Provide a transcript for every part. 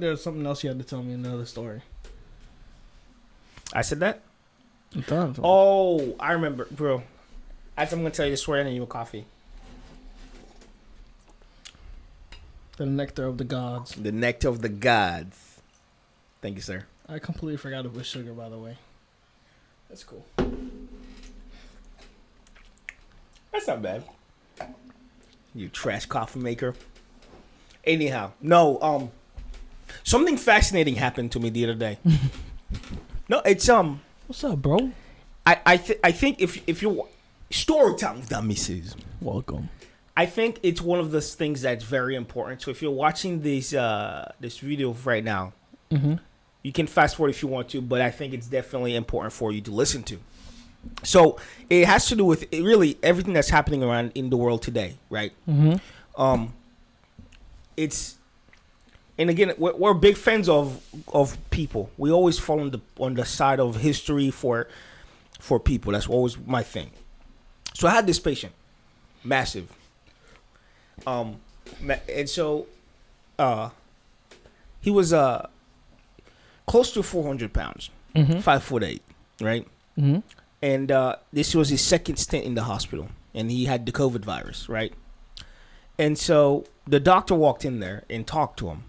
there's something else you had to tell me, another story. I said that? I thought so. Oh, I remember, bro. I'm going to tell you the story and then you a coffee. The nectar of the gods. The nectar of the gods. Thank you, sir. I completely forgot it was sugar, by the way. That's cool. That's not bad. You trash coffee maker. Anyhow, no, something fascinating happened to me the other day. No, it's What's up, bro? I think if you storytime with Amicy. Welcome. I think it's one of those things that's very important. So if you're watching this video right now, you can fast forward if you want to, but I think it's definitely important for you to listen to. So it has to do with really everything that's happening around in the world today, right? It's, and again, we're big fans of people. We always fall on the side of history for people. That's always my thing. So I had this patient, massive, and so he was close to 400 pounds, 5'8", right? And this was his second stint in the hospital, and he had the COVID virus, right? And so the doctor walked in there and talked to him.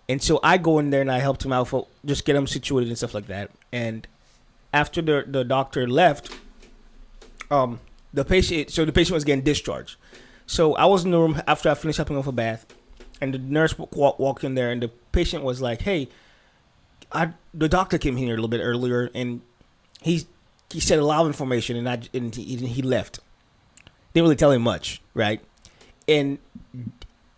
And so I go in there and I helped him out, for just get him situated and stuff like that. And after the doctor left, the patient was getting discharged. So I was in the room after I finished helping him with a bath, and the nurse walked in there, and the patient was like, "Hey, the doctor came here a little bit earlier, and he said a lot of information, and he left. Didn't really tell him much, right?" And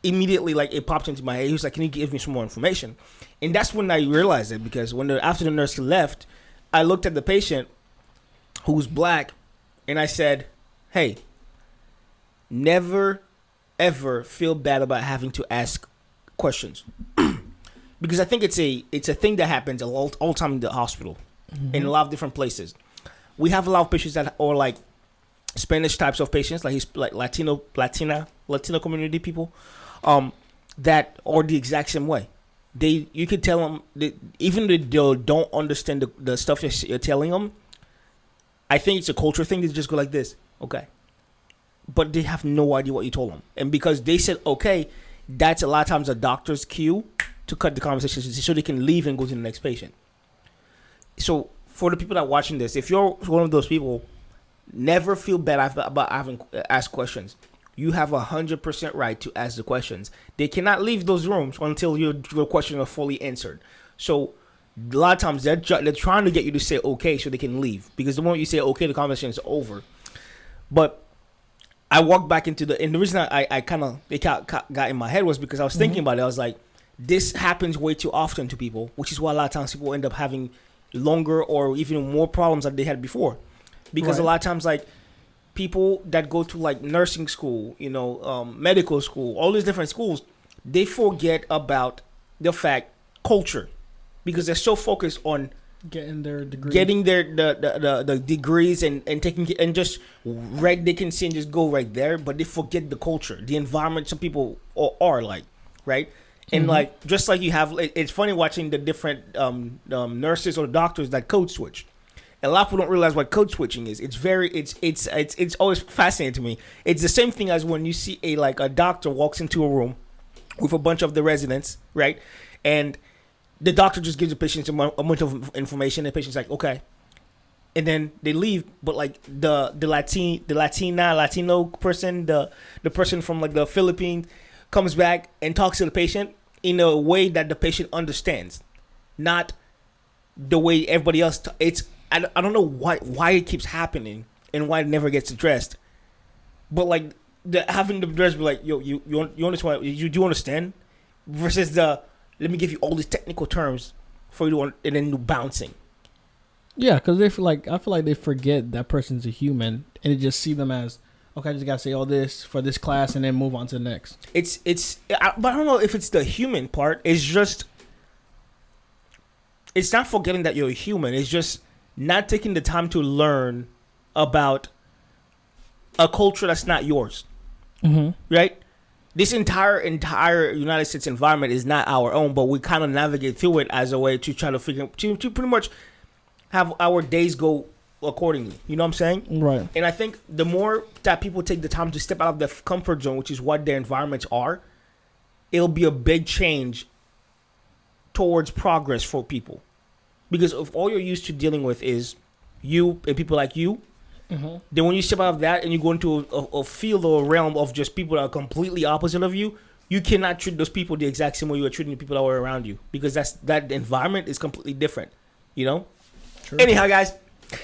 immediately, like, it popped into my head. He was like, "Can you give me some more information?" And that's when I realized it, because after the nurse left, I looked at the patient, who was black, and I said, "Hey, never ever feel bad about having to ask questions," because I think it's a thing that happens all the time in the hospital, in a lot of different places. We have a lot of patients that are like Spanish types of patients, like Latina community people, that are the exact same way. You could tell them that even if they don't understand the stuff you're telling them. I think it's a culture thing. They just go like this, okay, but they have no idea what you told them, and because they said okay, that's a lot of times a doctor's cue to cut the conversation so they can leave and go to the next patient. So for the people that are watching this, if you're one of those people, never feel bad about having asked questions. You have 100% right to ask the questions. They cannot leave those rooms until your questions are fully answered. So a lot of times they're trying to get you to say okay so they can leave, because the moment you say okay, the conversation is over. But I walked back into and the reason I kind of got in my head was because I was thinking about it. I was like, this happens way too often to people, which is why a lot of times people end up having longer or even more problems than they had before. Because a lot of times, like, people that go to like nursing school, medical school, all these different schools, they forget about the fact culture, because they're so focused on getting their degrees, the degrees and taking and just they can see and just go right there, but they forget the culture, the environment. Some people are like, right, and like just like you have, it's funny watching the different nurses or doctors that code switch. A lot of people don't realize what code switching is. It's always fascinating to me. It's the same thing as when you see a doctor walks into a room with a bunch of the residents, right? And the doctor just gives the patient a bunch of information. The patient's like, okay, and then they leave. But like the Latino person, the person from like the Philippines, comes back and talks to the patient in a way that the patient understands, not the way everybody else. I don't know why it keeps happening and why it never gets addressed, but like having the address be like, yo, you understand? You do understand? Versus let me give you all these technical terms for you to and then bouncing. Yeah, because I feel like they forget that person's a human and they just see them as, okay, I just gotta say all this for this class and then move on to the next. But I don't know if it's the human part. It's not forgetting that you're a human. It's just not taking the time to learn about a culture that's not yours, right? this entire United States environment is not our own, but we kind of navigate through it as a way to try to figure to pretty much have our days go accordingly. You know what I'm saying? Right. And I think the more that people take the time to step out of their comfort zone, which is what their environments are, it'll be a big change towards progress for people. Because if all you're used to dealing with is you and people like you, then when you step out of that and you go into a field or a realm of just people that are completely opposite of you, you cannot treat those people the exact same way you are treating the people that were around you, because that environment is completely different, you know? True. Anyhow, guys,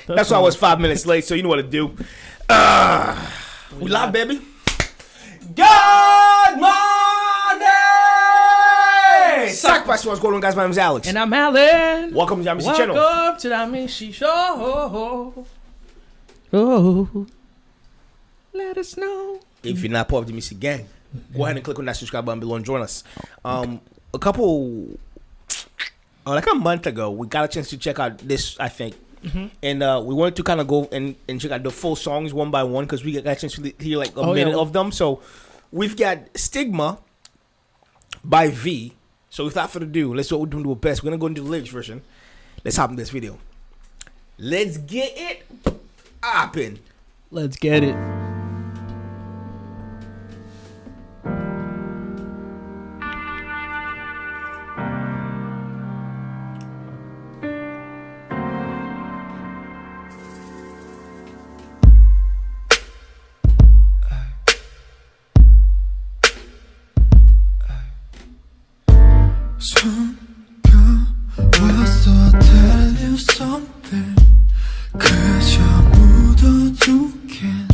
that's why I was 5 minutes late, so you know what to do. We live, baby. Good morning! Sacrifice, what's going on, guys? My name is Alex. And I'm Alan. Welcome to the Amicy channel. Welcome to the Amicy show. Oh, let us know. If you're not part of the Amicy gang, go ahead and click on that subscribe button below and join us. Like a month ago, we got a chance to check out this, I think. And we wanted to kind of go and check out the full songs one by one, because we got a chance to hear like a minute of them. So we've got Stigma by V. So without further ado, let's do what we're doing to our best. We're going to go into the lyrics version. Let's hop in this video. Let's get it poppin'. Let's get it. 숨겨왔어 tell you something 그저 묻어두긴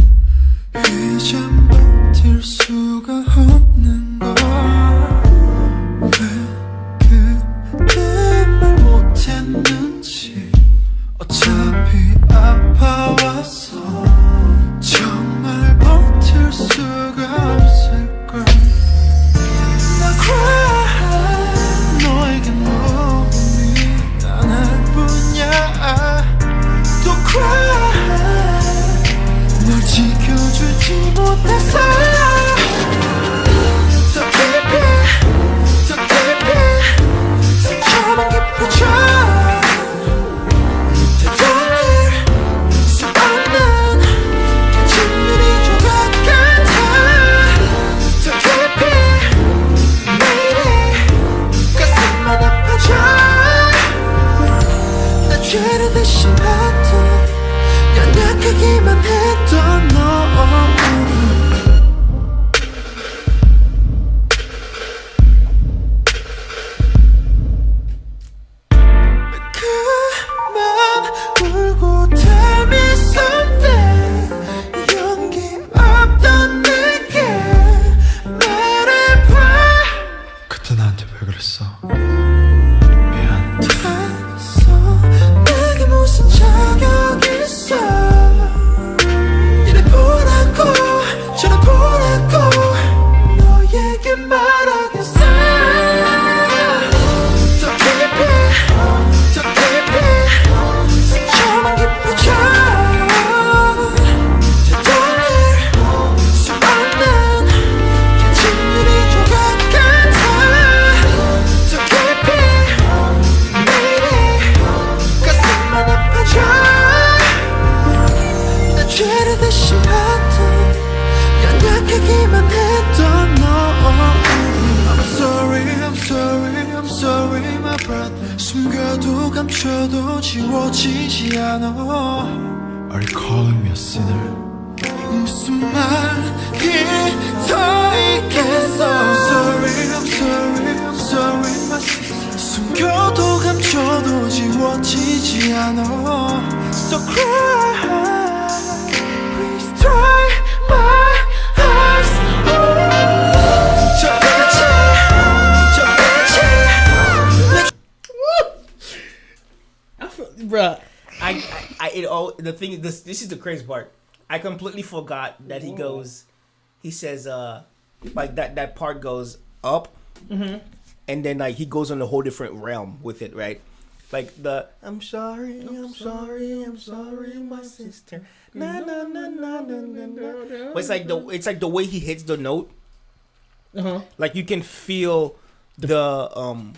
이젠 버틸 수가 없는 걸 왜 그때 말 못했는지 어차피 아파왔어 정말 버틸 수가 없을걸 나 cry 너에게 너무 미안할 뿐이야 또 cry 널 지켜주지 못해서 더 깊이 더 깊이 상처만 깊어져 되돌릴 수 없는 진리인 조각 같아 더 깊이 매일이 가슴만 아파져 나 죄를 대신 받던 연약하기만 했던 너 그만 울고 tell me something 용기 없던 내게 말해봐 그때 나한테 왜 그랬어 미안 됐어 내게 무슨 자격 있어 이래 보라고 저래 보라고 너에게 말하겠어 더 깊이 더 깊이 상처만 깊어져 되돌릴 수 없는 진리인 조각 같아 더 깊이 매일이 가슴만 아파져 나 죄를 대신 받던 연약하기만 했던 너 I'm sorry, I'm sorry, I'm sorry my brother 숨겨도 감춰도 지워지지 않아 Are you calling me a sinner? 무슨 말이 더 있겠어 I'm sorry, I'm sorry, I'm sorry my sister 숨겨도 감춰도 지워지지 않아 So cry, please try my eyes 저 빛이 Bruh. The thing is, this is the crazy part. I completely forgot that he goes, he says, like that part goes up, and then like he goes on a whole different realm with it, right? Like the I'm sorry, my sister. Na na na na na na na. But it's like the way he hits the note. Like you can feel the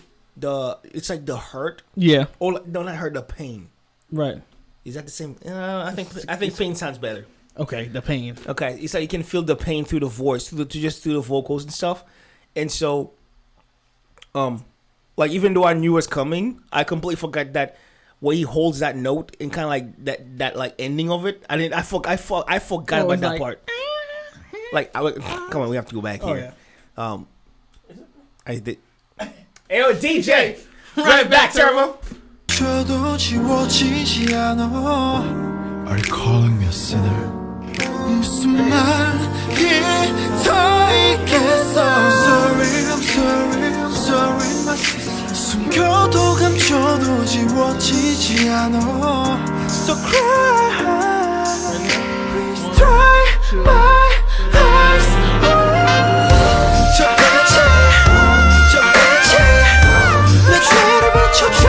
it's like the hurt. Yeah. Or like, no, not hurt, the pain. Right. Is that the same? I think pain sounds better. Okay, the pain. Okay, it's like you can feel the pain through the voice, through the vocals and stuff, and so, like even though I knew it was coming, I completely forgot that where he holds that note and kind of like that like ending of it. I forgot about that part. Like come on, we have to go back here. Yeah. I did. Hey, yo, DJ, right back, Turbo. 저도 지워지지 않아. Are you calling me a sinner? 무슨 말이 더 있겠어? I'm sorry, my sister. 숨겨도 감춰도 지워지지 않아. So cry, please dry my eyes. 저같이 내 죄를 비춰줘.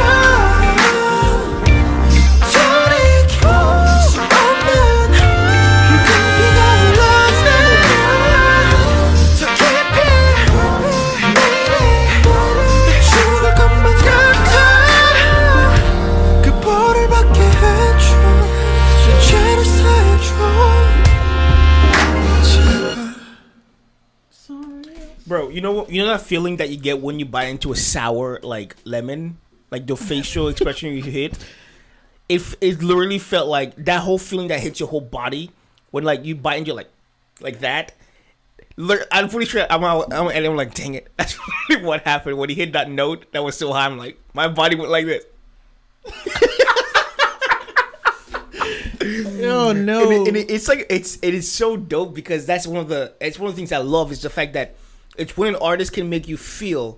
Bro, you know that feeling that you get when you bite into a sour like lemon, like the facial expression you hit. It literally felt like that whole feeling that hits your whole body when like you bite into like that. I'm pretty sure I'm like, dang it, that's really what happened when he hit that note that was so high. I'm like, my body went like this. Oh no! And it's like it is so dope because it's one of the things I love is the fact that it's when an artist can make you feel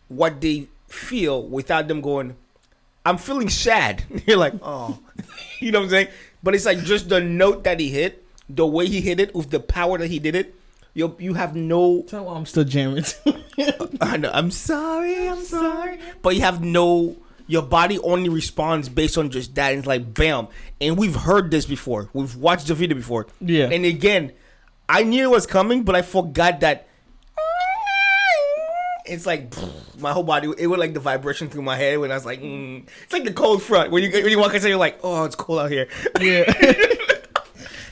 what they feel without them going, I'm feeling sad. You're like, oh, you know what I'm saying? But it's like just the note that he hit, the way he hit it, with the power that he did it. You have no. Tell me why I'm still jamming. I know. I'm sorry. But you have no. Your body only responds based on just that. And it's like bam. And we've heard this before. We've watched the video before. Yeah. And again, I knew it was coming, but I forgot that. It's like my whole body. It was like the vibration through my head when I was like, It's like the cold front when you walk outside. You're like, oh, it's cold out here. Yeah.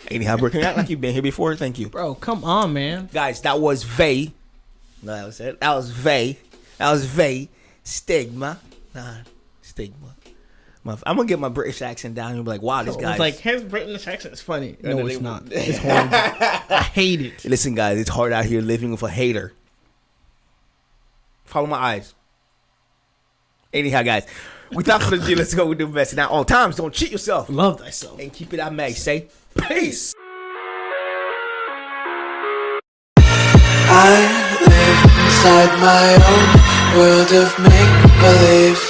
Anyhow, bro, can you act like you've been here before? Thank you, bro. Come on, man. Guys, that was Vay. No, that was it. That was Vay. Stigma. Nah, Stigma. I'm gonna get my British accent down and be like, wow, this guy. It's like his British accent is funny. No, it's not. It's horrible. I hate it. Listen, guys, it's hard out here living with a hater. Follow my eyes. Anyhow, guys, without further ado, let's go with the best. Now, on times, don't cheat yourself. Love thyself. And keep it AAMICY. Say peace. I live inside my own world of make-believe.